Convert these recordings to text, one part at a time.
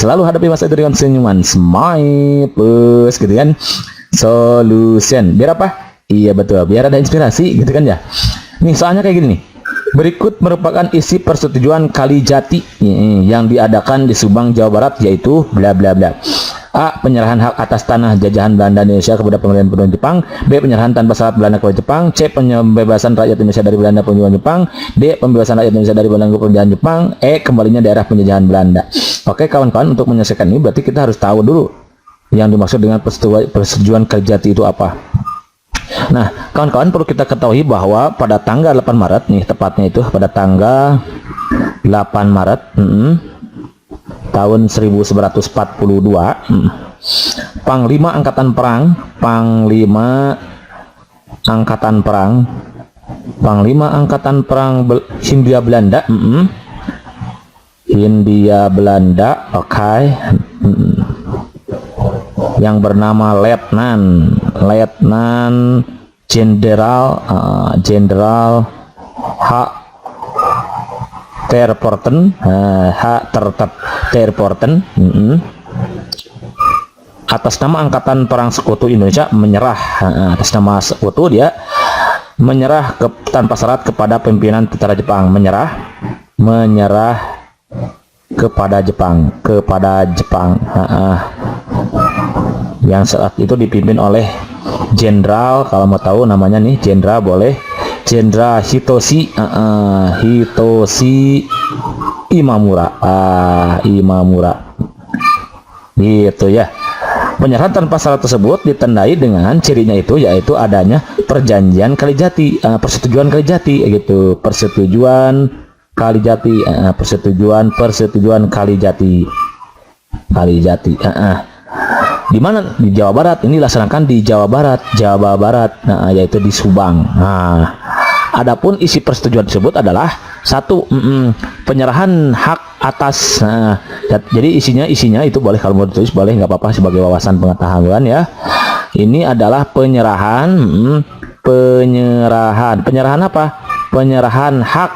Selalu hadapi masa itu dengan senyuman, smile plus gitu kan. Solution. Biar apa? Iya betul, biar ada inspirasi gitu kan ya. Nih soalnya kayak gini nih. Berikut merupakan isi persetujuan Kalijati yang diadakan di Subang, Jawa Barat, yaitu bla bla bla. A. Penyerahan hak atas tanah jajahan Belanda Indonesia kepada pemerintahan penuh Jepang. B. Penyerahan tanpa syarat Belanda kepada Jepang. C. Pembebasan rakyat Indonesia dari Belanda penjajahan Jepang. D. Pembebasan rakyat Indonesia dari Belanda penjajahan Jepang. E. Kembalinya daerah penjajahan Belanda. Oke kawan-kawan, untuk menyelesaikan ini berarti kita harus tahu dulu yang dimaksud dengan persetujuan Kalijati itu apa. Nah kawan-kawan, perlu kita ketahui bahwa pada tanggal 8 Maret nih, tepatnya itu pada tanggal 8 Maret tahun 1942, Panglima Angkatan Perang Hindia Belanda, oke, yang bernama Letnan Jenderal H. Terporten, atas nama Angkatan Perang Sekutu Indonesia menyerah, atas nama sekutu dia menyerah tanpa syarat kepada pimpinan tentara Jepang, menyerah kepada Jepang, yang saat itu dipimpin oleh jenderal, kalau mau tahu namanya nih, jenderal boleh, Jenderal Hitoshi Imamura, gitu ya. Penyerahan tanpa syarat tersebut ditandai dengan cirinya itu, yaitu adanya perjanjian Kalijati, persetujuan Kalijati gitu, persetujuan Kalijati, di mana? Di Jawa Barat. Ini dilaksanakan di Jawa Barat, yaitu di Subang. Adapun isi persetujuan tersebut adalah satu, penyerahan hak atas, jadi isinya itu boleh, kalau mau ditulis boleh, nggak apa-apa, sebagai wawasan pengetahuan ya. Ini adalah penyerahan apa? Penyerahan hak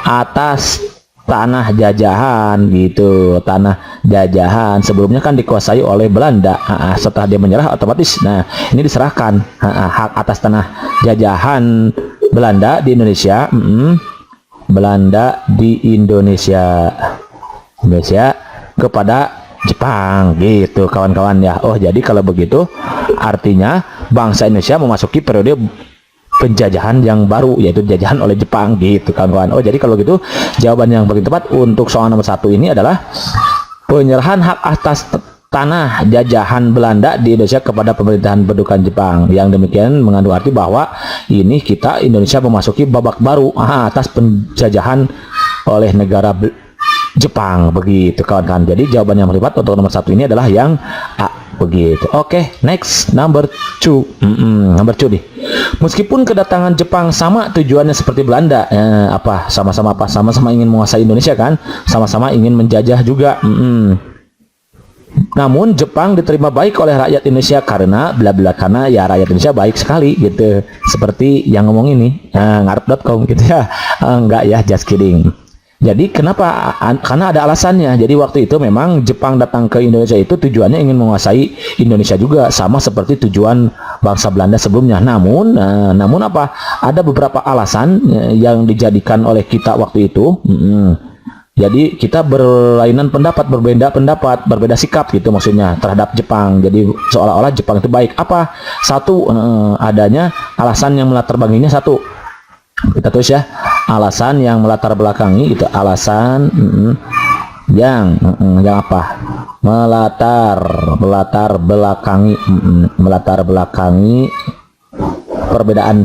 atas tanah jajahan gitu, tanah jajahan sebelumnya kan dikuasai oleh Belanda. Setelah dia menyerah otomatis, nah ini diserahkan hak atas tanah jajahan Belanda di Indonesia, Indonesia kepada Jepang gitu kawan-kawan ya. Oh jadi kalau begitu artinya bangsa Indonesia memasuki periode penjajahan yang baru, yaitu jajahan oleh Jepang gitu kawan-kawan. Oh jadi kalau gitu jawaban yang paling tepat untuk soal nomor 1 ini adalah penyerahan hak atas tanah jajahan Belanda di Indonesia kepada pemerintahan pendudukan Jepang. Yang demikian mengandung arti bahwa ini kita Indonesia memasuki babak baru atas penjajahan oleh negara Jepang begitu kawan-kawan. Jadi jawaban yang paling tepat untuk nomor 1 ini adalah yang A begitu. Oke, next number 2. Number 2 nih. Meskipun kedatangan Jepang sama tujuannya seperti Belanda, sama-sama ingin menguasai Indonesia kan, sama-sama ingin menjajah juga. Namun Jepang diterima baik oleh rakyat Indonesia karena bla bla, karena ya rakyat Indonesia baik sekali gitu. Seperti yang ngomong ini ngarep.com gitu ya. Enggak ya, just kidding. Jadi kenapa? Karena ada alasannya. Jadi waktu itu memang Jepang datang ke Indonesia itu tujuannya ingin menguasai Indonesia juga, sama seperti tujuan bangsa Belanda sebelumnya. Namun apa? Ada beberapa alasan yang dijadikan oleh kita waktu itu. Jadi kita berlainan pendapat, berbeda sikap gitu maksudnya terhadap Jepang. Jadi seolah-olah Jepang itu baik. Apa? Satu, adanya alasan yang melatar belakanginya satu. Kita tulis ya, alasan yang melatar belakangi itu alasan yang apa? Melatar belakangi perbedaan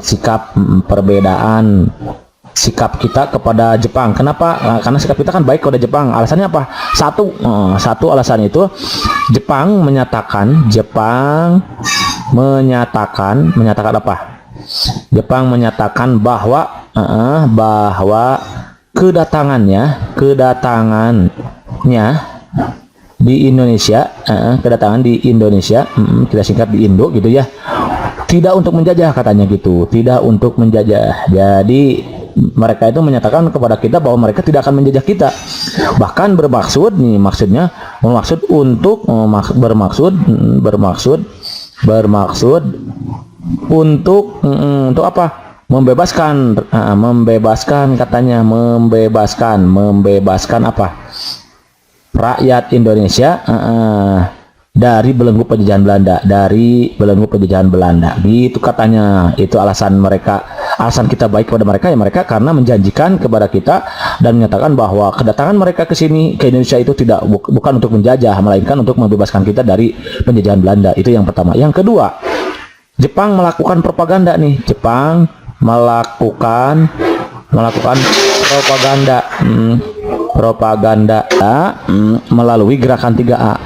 sikap kita kepada Jepang. Kenapa? Karena sikap kita kan baik kepada Jepang. Alasannya apa? Satu alasan itu Jepang menyatakan apa? Jepang menyatakan bahwa kedatangannya di Indonesia, kita singkat di Indo gitu ya, tidak untuk menjajah katanya gitu, tidak untuk menjajah. Jadi mereka itu menyatakan kepada kita bahwa mereka tidak akan menjajah kita. Bahkan bermaksud nih, bermaksud untuk apa? Membebaskan katanya, membebaskan apa? Rakyat Indonesia dari belenggu penjajahan Belanda, gitu katanya. Itu alasan kita baik kepada mereka, ya mereka karena menjanjikan kepada kita dan menyatakan bahwa kedatangan mereka ke sini, ke Indonesia itu bukan untuk menjajah, melainkan untuk membebaskan kita dari penjajahan Belanda. Itu yang pertama. Yang kedua, Jepang melakukan propaganda nih. Jepang melakukan propaganda melalui gerakan 3A,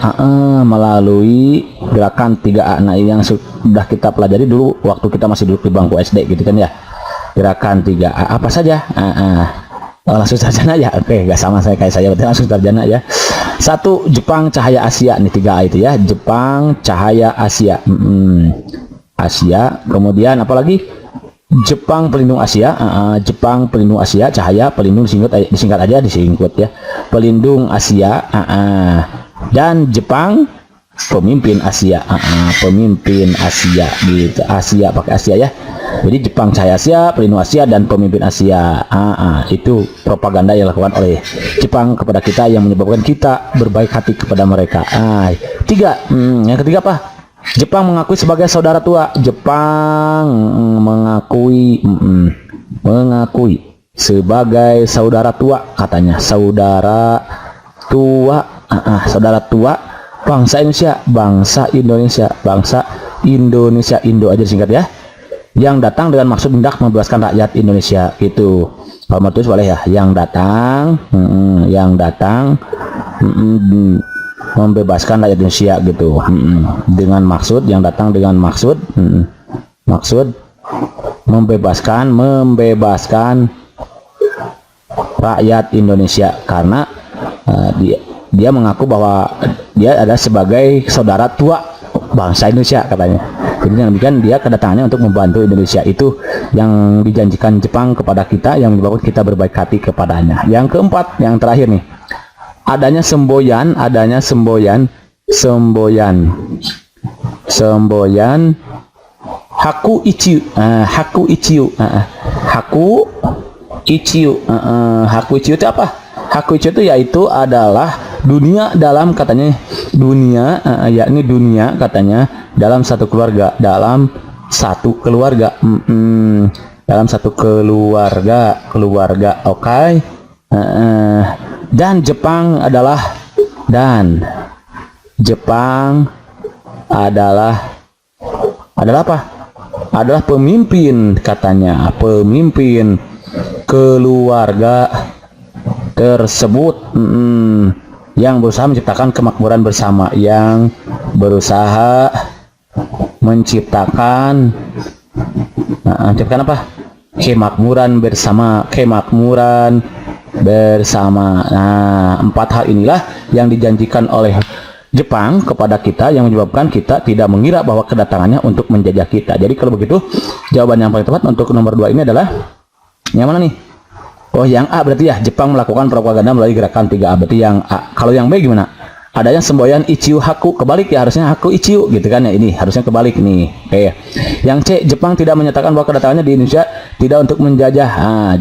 Nah, yang sudah kita pelajari dulu waktu kita masih duduk di bangku SD gitu kan ya. Gerakan 3A apa saja? Langsung sarjana ya. Oke, nggak sama kayak saya, berarti langsung sarjana ya. Satu, Jepang Cahaya Asia nih, 3A itu ya. Jepang Cahaya Asia. Asia. Kemudian apalagi? Jepang Pelindung Asia, Jepang Pelindung Asia, Cahaya pelindung disingkat aja ya, pelindung Asia, dan Jepang Pemimpin Asia, Pemimpin Asia gitu, Asia pakai Asia ya. Jadi Jepang Cahaya Asia, Pelindung Asia, dan Pemimpin Asia. Itu propaganda yang dilakukan oleh Jepang kepada kita yang menyebabkan kita berbaik hati kepada mereka. Tiga, yang ketiga apa? Jepang mengakui sebagai saudara tua. Jepang mengakui sebagai saudara tua katanya. Saudara tua bangsa Indonesia, Indo aja singkat ya. Yang datang dengan maksud hendak membebaskan rakyat Indonesia gitu. Kalau mau tulis boleh ya. Yang datang membebaskan rakyat Indonesia gitu, dengan maksud, yang datang dengan maksud membebaskan rakyat Indonesia, karena dia mengaku bahwa dia ada sebagai saudara tua bangsa Indonesia katanya. Jadi yang demikian dia kedatangannya untuk membantu Indonesia. Itu yang dijanjikan Jepang kepada kita, yang menyebabkan kita berbaik hati kepadanya. Yang keempat, yang terakhir nih, adanya semboyan Haku Ichiu. Haku Ichiu itu apa? Haku Ichiu itu yaitu adalah dunia dalam katanya, yakni dunia katanya dalam satu keluarga, dalam satu keluarga, oke. Dan Jepang adalah apa? Adalah pemimpin katanya, pemimpin keluarga tersebut, yang berusaha menciptakan kemakmuran bersama, yang berusaha menciptakan apa? Kemakmuran bersama. Nah, empat hal inilah yang dijanjikan oleh Jepang kepada kita, yang menyebabkan kita tidak mengira bahwa kedatangannya untuk menjajah kita. Jadi kalau begitu, jawaban yang paling tepat untuk nomor 2 ini adalah yang mana nih? Oh, yang A berarti ya, Jepang melakukan propaganda melalui gerakan 3A, berarti yang A. Kalau yang B gimana? Adanya semboyan Ichiu Haku, kebalik ya, harusnya Haku Ichiu gitu kan ya, ini harusnya kebalik nih. Oke. Yang C, Jepang tidak menyatakan bahwa kedatangannya di Indonesia tidak untuk menjajah.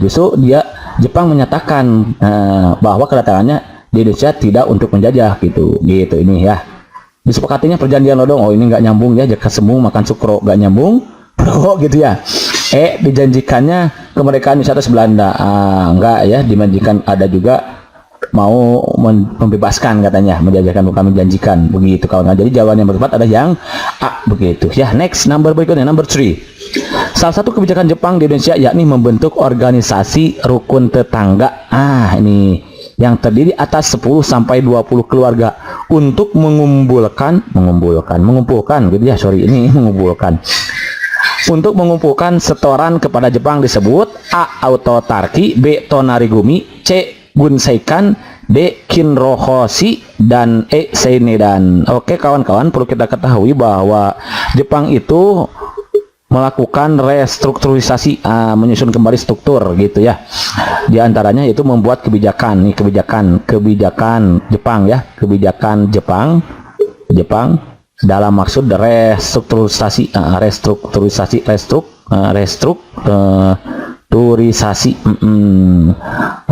Justru Jepang menyatakan bahwa kedatangannya di Indonesia tidak untuk menjajah gitu ini ya. Disepakatinya perjanjian Lodong. Oh, ini nggak nyambung ya, jaka sembung makan sukro, nggak nyambung bro gitu ya. Dijanjikannya kemerdekaan Indonesia atas Belanda. Enggak ya, dijanjikan ada juga mau membebaskan katanya, menjajahkan bukan menjanjikan begitu kawan. Jadi jawaban yang tepat ada yang A begitu ya. Next, number berikutnya, number 3. Salah satu kebijakan Jepang di Indonesia yakni membentuk organisasi rukun tetangga. Ini yang terdiri atas 10 sampai 20 keluarga untuk mengumpulkan gitu ya, untuk mengumpulkan setoran kepada Jepang disebut A. Autotarki, B. Tonarigumi, C. Gunseikan, D. Kinrohoshi, dan E. Seinedan. Oke kawan-kawan, perlu kita ketahui bahwa Jepang itu melakukan restrukturisasi, menyusun kembali struktur gitu ya. Di antaranya yaitu membuat kebijakan, nih kebijakan Jepang ya, kebijakan Jepang dalam maksud restrukturisasi,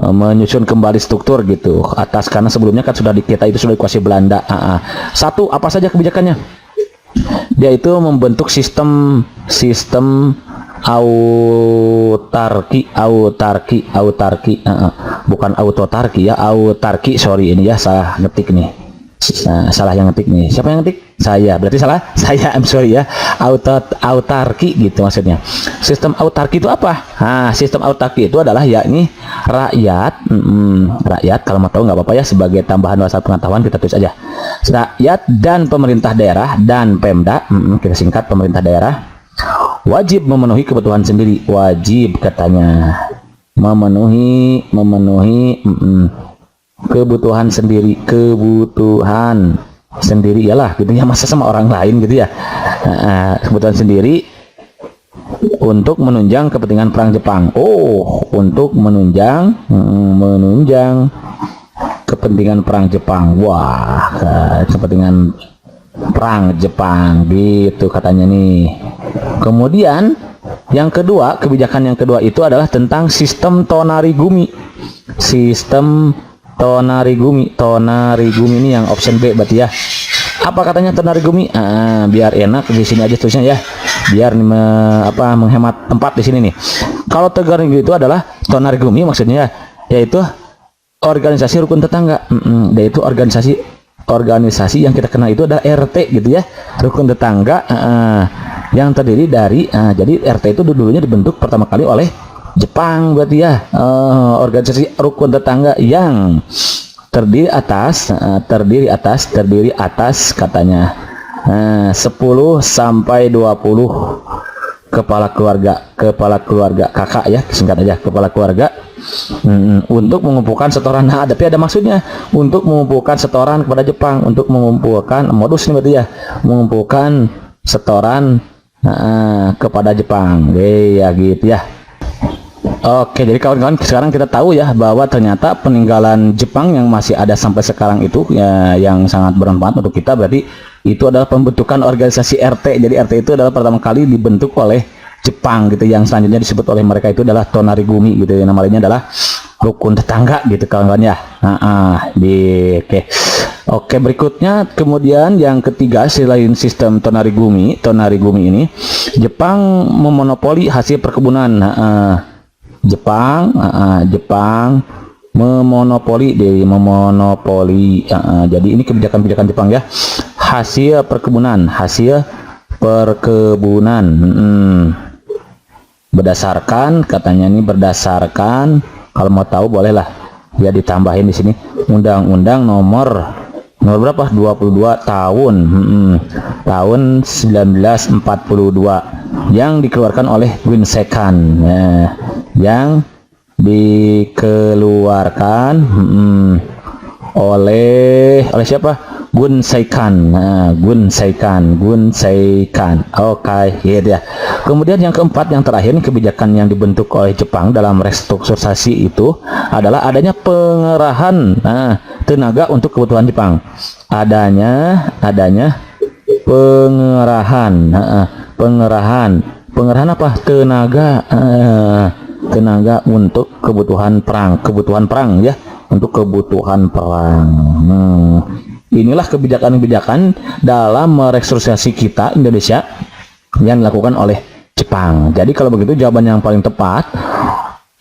menyusun kembali struktur gitu atas, karena sebelumnya kan sudah kita itu sudah dikuasai Belanda. Satu, apa saja kebijakannya? Dia itu membentuk sistem autarki, bukan autotarki ya, autarki, sorry ini ya, salah ngetik nih. Salah yang ngetik nih. Siapa yang ngetik? Saya. Berarti salah. Saya, I'm sorry ya. Autarki gitu maksudnya. Sistem autarki itu apa? Sistem autarki itu adalah yakni rakyat, rakyat, kalau mau tahu nggak apa-apa ya, sebagai tambahan bahasa pengetahuan kita tulis aja. Rakyat dan pemerintah daerah dan Pemda, kita singkat pemerintah daerah, wajib memenuhi kebutuhan sendiri. Wajib katanya memenuhi kebutuhan sendiri, iyalah gitu ya, masa sama orang lain gitu ya. Kebutuhan sendiri untuk menunjang kepentingan perang Jepang. Untuk menunjang kepentingan perang Jepang. Wah, kepentingan perang Jepang gitu katanya nih. Kemudian yang kedua, kebijakan yang kedua itu adalah tentang sistem tonarigumi. Sistem tonarigumi ini yang option B berarti ya. Apa katanya tonarigumi? Biar enak di sini aja tulisnya ya, biar menghemat tempat di sini nih. Kalau tonarigumi itu adalah tonarigumi maksudnya yaitu organisasi rukun tetangga, yaitu organisasi yang kita kenal itu adalah RT gitu ya, rukun tetangga, yang terdiri dari jadi RT itu dulunya dibentuk pertama kali oleh Jepang berarti ya, organisasi rukun tetangga yang terdiri atas katanya 10 sampai 20 kepala keluarga kakak ya, singkat aja kepala keluarga, untuk mengumpulkan setoran. Tapi ada maksudnya, untuk mengumpulkan setoran kepada Jepang, untuk mengumpulkan modus ini berarti ya, mengumpulkan setoran kepada Jepang ya gitu ya. Oke, jadi kawan-kawan, sekarang kita tahu ya bahwa ternyata peninggalan Jepang yang masih ada sampai sekarang itu ya, yang sangat bermanfaat untuk kita, berarti itu adalah pembentukan organisasi RT. Jadi RT itu adalah pertama kali dibentuk oleh Jepang gitu, yang selanjutnya disebut oleh mereka itu adalah tonarigumi gitu ya, nama lainnya adalah rukun tetangga gitu kawan-kawan ya. Oke, berikutnya kemudian yang ketiga, selain sistem tonarigumi ini, Jepang memonopoli hasil perkebunan. Jepang memonopoli. Jadi ini kebijakan Jepang ya, hasil perkebunan, berdasarkan katanya ini, berdasarkan, kalau mau tahu bolehlah ya ditambahin di sini, Undang-Undang nomor berapa, 22 tahun 1942 yang dikeluarkan oleh Gunsekan, yang dikeluarkan oleh siapa? Gunsekan. Oke, gitu ya. Kemudian yang keempat, yang terakhir, kebijakan yang dibentuk oleh Jepang dalam restrukturisasi itu adalah adanya pengerahan tenaga untuk kebutuhan Jepang. Adanya pengerahan apa? Tenaga untuk kebutuhan perang ya, untuk kebutuhan perang. Inilah kebijakan-kebijakan dalam merestrukturisasi kita Indonesia yang dilakukan oleh Jepang. Jadi kalau begitu jawaban yang paling tepat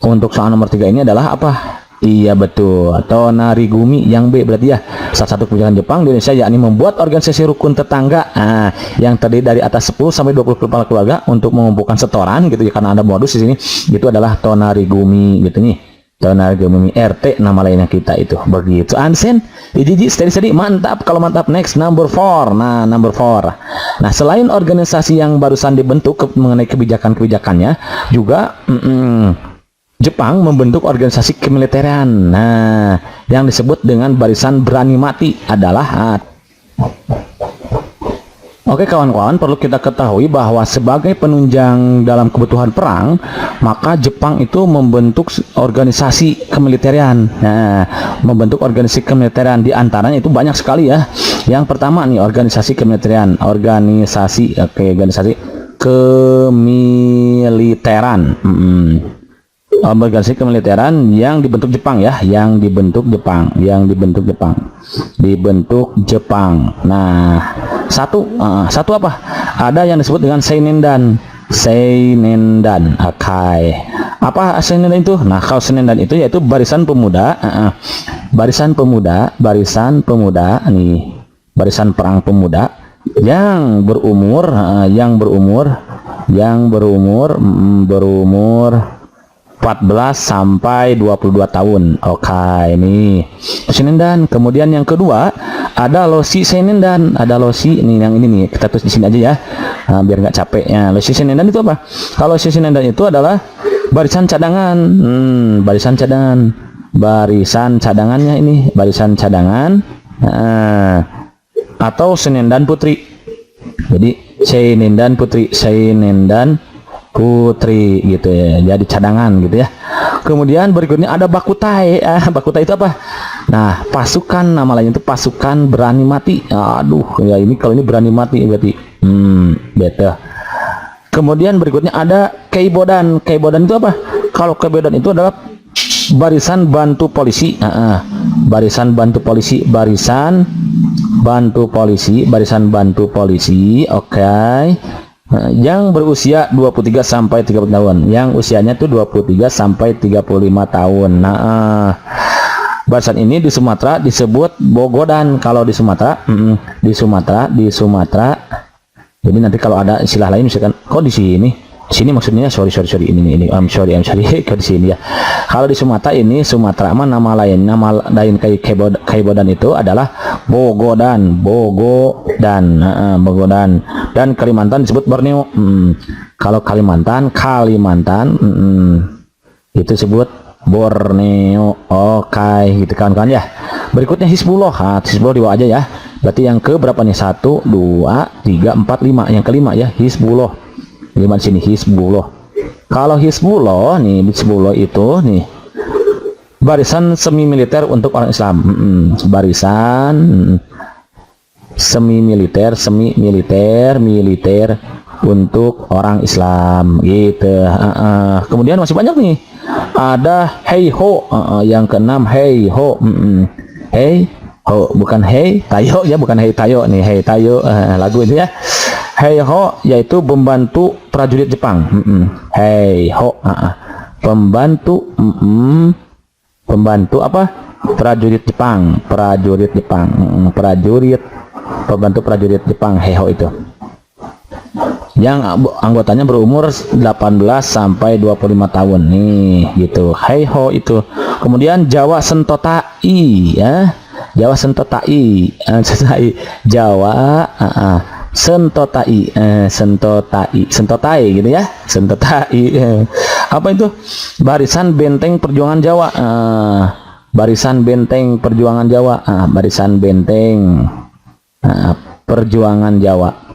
untuk soal nomor 3 ini adalah apa? Iya betul, tonarigumi yang B berarti ya. Salah satu kebijakan Jepang di Indonesia yakni membuat organisasi rukun tetangga yang terdiri dari atas 10 sampai 20 kepala keluarga untuk mengumpulkan setoran gitu ya, karena ada modus di sini. Itu adalah tonarigumi gitu nih. Tonarigumi RT nama lainnya kita itu begitu. Ansen, steady mantap. Kalau mantap, next number 4. Number 4. Nah, selain organisasi yang barusan dibentuk mengenai kebijakan-kebijakannya, juga Jepang membentuk organisasi kemiliteran. Yang disebut dengan Barisan Berani Mati adalah Oke kawan-kawan, perlu kita ketahui bahwa sebagai penunjang dalam kebutuhan perang, maka Jepang itu membentuk organisasi kemiliteran. Nah, membentuk organisasi kemiliteran di antaranya itu banyak sekali ya. Yang pertama nih organisasi kemiliteran, organisasi kemiliteran. Organisasi kemiliteran yang dibentuk Jepang ya, dibentuk Jepang. Nah, satu apa? Ada yang disebut dengan Seinendan. Oke. Apa Seinendan itu? Nah, kalau Seinendan itu yaitu barisan pemuda nih, barisan perang pemuda yang berumur 14 sampai 22 tahun. Oke, ini Seinendan. Kemudian yang kedua ada Loshi Seinendan. Ada Loshi nih, yang ini nih kita tulis di sini aja ya, biar nggak capek ya. Loshi Seinendan itu apa? Kalau Loshi Seinendan itu adalah barisan cadangan. Barisan cadangannya ini barisan cadangan atau Seinendan Putri. Jadi Seinendan Putri gitu ya, jadi cadangan gitu ya. Kemudian berikutnya ada Bakutai. Bakutai itu apa? Nah, pasukan, nama lainnya itu pasukan berani mati. Aduh, ya ini kalau ini berani mati berarti beta. Kemudian berikutnya ada Keibodan. Keibodan itu apa? Kalau Keibodan itu adalah barisan bantu polisi. Barisan bantu polisi. Oke. Yang berusia 23 sampai 30 tahun. Yang usianya tuh 23 sampai 35 tahun. Nah, barisan ini di Sumatera disebut Bogodan. Kalau di Sumatera, di Sumatera. Jadi nanti kalau ada istilah lain misalkan, kok di sini maksudnya sorry ini I'm sorry kok di sini ya. Kalau di Sumatera nama lain Keibodan itu adalah Bogodan. Dan Kalimantan disebut Borneo. Kalau Kalimantan itu disebut Borneo. Oke, gitu kawan-kawan ya. Berikutnya Hizbullah. Hizbullah di bawah aja ya. Berarti yang ke berapa nih? 1 2 3 4 5. Yang kelima ya, Hizbullah. 5 di sini Hizbullah. Kalau Hizbullah itu nih barisan semi militer untuk orang Islam. Barisan semi militer untuk orang Islam gitu. Kemudian masih banyak nih. Ada Heiho. Yang keenam Heiho. Heiho bukan Hei Tayo ya, bukan Hei Tayo nih, Hei Tayo lagu itu ya. Heiho yaitu pembantu prajurit Jepang. Heiho pembantu apa? Prajurit Jepang. Pembantu prajurit Jepang, Heiho itu. Yang anggotanya berumur 18 sampai 25 tahun nih gitu. Heiho itu. Kemudian Jawa Sentotai ya. Jawa Sentotai. Sentotai gitu ya. Sentotai. Apa itu? Barisan Benteng Perjuangan Jawa. Barisan Benteng Perjuangan Jawa. Barisan Benteng Perjuangan Jawa.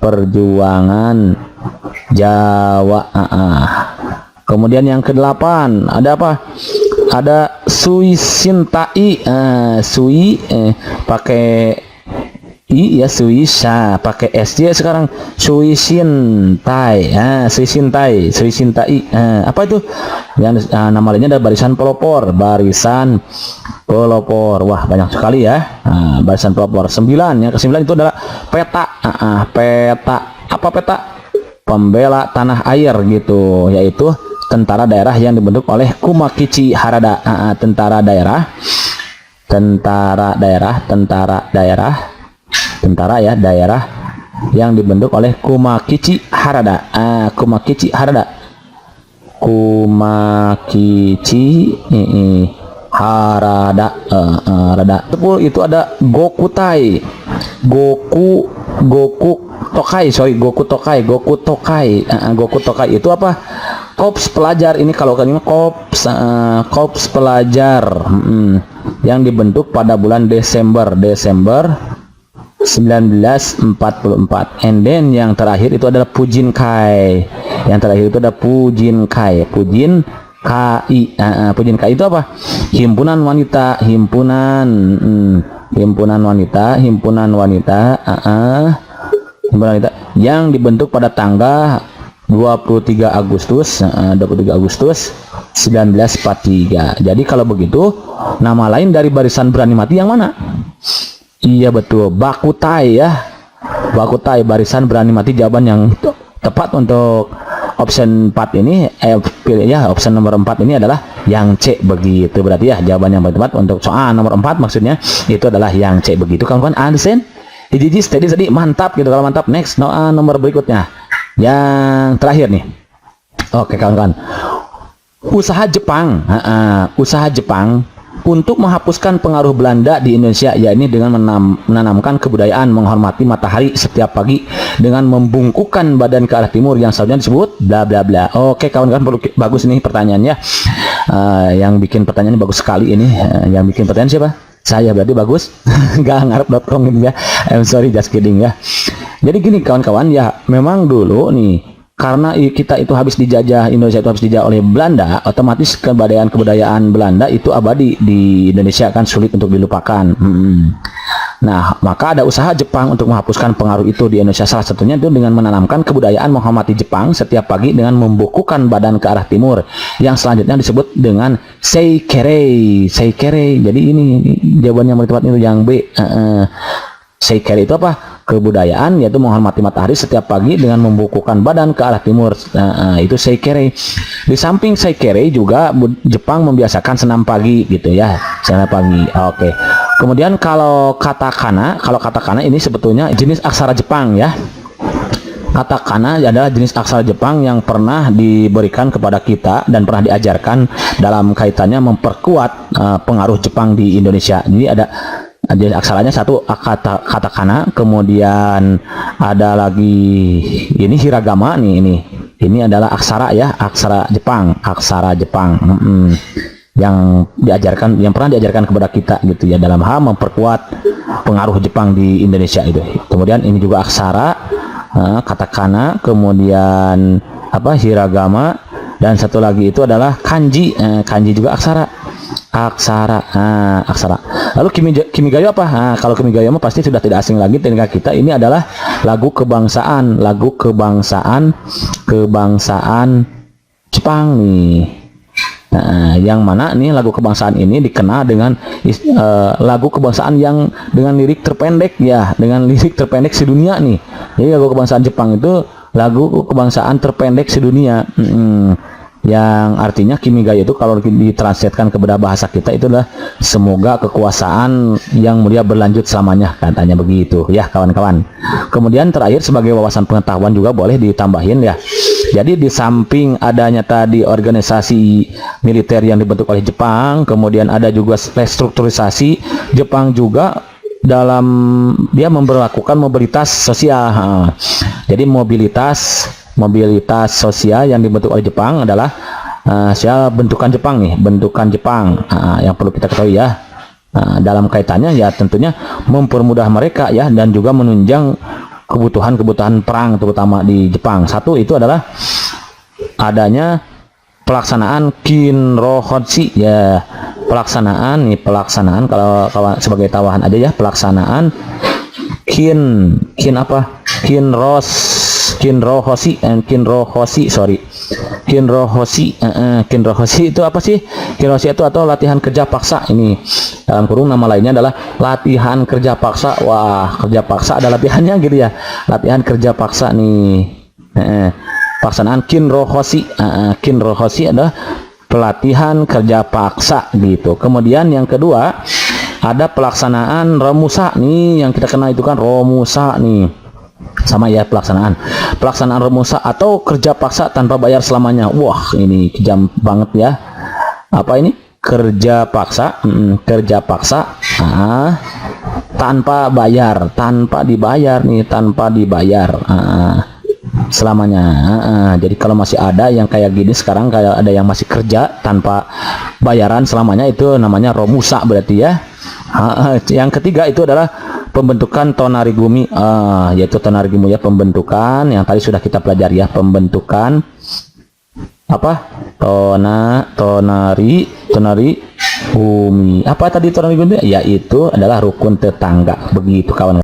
Kemudian yang ke-8 ada apa? Ada Sui Shintai. Sui pakai I ya, Suisha pakai SJ sekarang. Sui Shintai. Sui Shintai. Apa itu? Yang nama lainnya ada barisan pelopor. Wah, banyak sekali ya. Barisan pelopor. 9. Yang ke-9 itu adalah peta. Peta. Apa peta? Pembela tanah air gitu, yaitu tentara daerah yang dibentuk oleh Kumakichi Harada. Tentara daerah yang dibentuk oleh Kumakichi Harada. Kumakichi Harada. Itu ada Gokutai. Goku Tokai. Itu apa? Korps pelajar. Ini kalau kalian korps pelajar yang dibentuk pada bulan Desember 1944. And then yang terakhir itu adalah Pujin Kai. Yang terakhir itu ada Pujin Kai. Pujin KI. Pujin KI itu apa? Himpunan wanita, himpunan wanita yang dibentuk pada tanggal 23 Agustus 1943. Jadi kalau begitu, nama lain dari Barisan Berani Mati yang mana? Iya betul, Bakutai ya. Bakutai, Barisan Berani Mati. Jawaban yang tepat untuk option 4 ini, option nomor 4 ini adalah yang C, begitu. Berarti ya jawaban yang tepat untuk soal nomor 4 maksudnya itu adalah yang C, begitu kawan-kawan. Understand? Jadi steady, mantap gitu. Kalau mantap, next nomor berikutnya. Yang terakhir nih. Oke kawan-kawan. Usaha Jepang untuk menghapuskan pengaruh Belanda di Indonesia, yakni dengan menanamkan kebudayaan menghormati matahari setiap pagi dengan membungkukkan badan ke arah timur yang selanjutnya disebut bla bla bla. Oke kawan-kawan, bagus nih pertanyaannya. Yang bikin pertanyaannya bagus sekali ini. Yang bikin pertanyaan siapa? Saya, berarti bagus. Nggak ngarep.com ini ya. I'm sorry, just kidding ya. Jadi gini kawan-kawan ya, memang dulu nih, karena kita itu habis dijajah, Indonesia itu habis dijajah oleh Belanda, otomatis kebudayaan Belanda itu abadi di Indonesia, kan sulit untuk dilupakan. Nah, maka ada usaha Jepang untuk menghapuskan pengaruh itu di Indonesia. Salah satunya itu dengan menanamkan kebudayaan menghormati Jepang setiap pagi dengan membukukan badan ke arah timur, yang selanjutnya disebut dengan Seikere. Jadi ini jawabannya yang tepat itu yang B. Seikere itu apa? Kebudayaan, yaitu menghormati matahari setiap pagi dengan membukukan badan ke arah timur. Itu Seikere. Di samping Seikere juga Jepang membiasakan senam pagi gitu ya, senam pagi. Oke. Kemudian kalau katakana ini sebetulnya jenis aksara Jepang ya. Katakana adalah jenis aksara Jepang yang pernah diberikan kepada kita dan pernah diajarkan dalam kaitannya memperkuat pengaruh Jepang di Indonesia. Jadi ada jenis aksaranya satu katakana, kemudian ada lagi ini hiragama nih, ini adalah aksara ya, aksara Jepang yang pernah diajarkan kepada kita gitu ya, dalam hal memperkuat pengaruh Jepang di Indonesia itu. Kemudian ini juga aksara katakana, kemudian hiragama, dan satu lagi itu adalah kanji. Kanji juga aksara. Lalu Kimigayo apa? Kalau Kimigayo mah pasti sudah tidak asing lagi telinga kita. Ini adalah lagu kebangsaan Jepang nih. Yang mana nih lagu kebangsaan ini dikenal dengan lagu kebangsaan yang dengan lirik terpendek ya, dengan lirik terpendek sedunia nih. Jadi lagu kebangsaan Jepang itu lagu kebangsaan terpendek sedunia. Yang artinya Kimigayo itu kalau ditranslatekan kepada bahasa kita itu adalah semoga kekuasaan yang mulia berlanjut selamanya, katanya begitu ya kawan-kawan. Kemudian terakhir sebagai wawasan pengetahuan juga boleh ditambahin ya. Jadi di samping adanya tadi organisasi militer yang dibentuk oleh Jepang, kemudian ada juga restrukturisasi. Jepang juga dalam dia memberlakukan mobilitas sosial. Jadi mobilitas sosial yang dibentuk oleh Jepang adalah bentukan Jepang nih, yang perlu kita ketahui ya. Dalam kaitannya ya tentunya mempermudah mereka ya, dan juga menunjang kebutuhan perang terutama di Jepang. Satu itu adalah adanya pelaksanaan Kinrohoshi ya, pelaksanaan kalau sebagai tawahan aja ya, pelaksanaan Kinrohoshi itu apa sih? Kinrohoshi itu atau latihan kerja paksa. Ini dalam kurung nama lainnya adalah latihan kerja paksa. Wah, kerja paksa ada latihannya gitu ya. Latihan kerja paksa nih. Pelaksanaan Kinrohoshi. Kinrohoshi adalah pelatihan kerja paksa gitu. Kemudian yang kedua ada pelaksanaan Romusa nih, yang kita kenal itu kan Romusa nih. Sama ya, pelaksanaan Romusa atau kerja paksa tanpa bayar selamanya. Wah, ini kejam banget ya. Apa ini? Kerja paksa tanpa dibayar selamanya. Jadi kalau masih ada yang kayak gini sekarang, kayak ada yang masih kerja tanpa bayaran selamanya, itu namanya Romusa berarti ya. Yang ketiga itu adalah pembentukan tonarigumi, yaitu tonarigumi ya, pembentukan yang tadi sudah kita pelajari ya, pembentukan apa, tonari gumi, apa tadi tonarigumi, yaitu adalah rukun tetangga. Begitu kawan.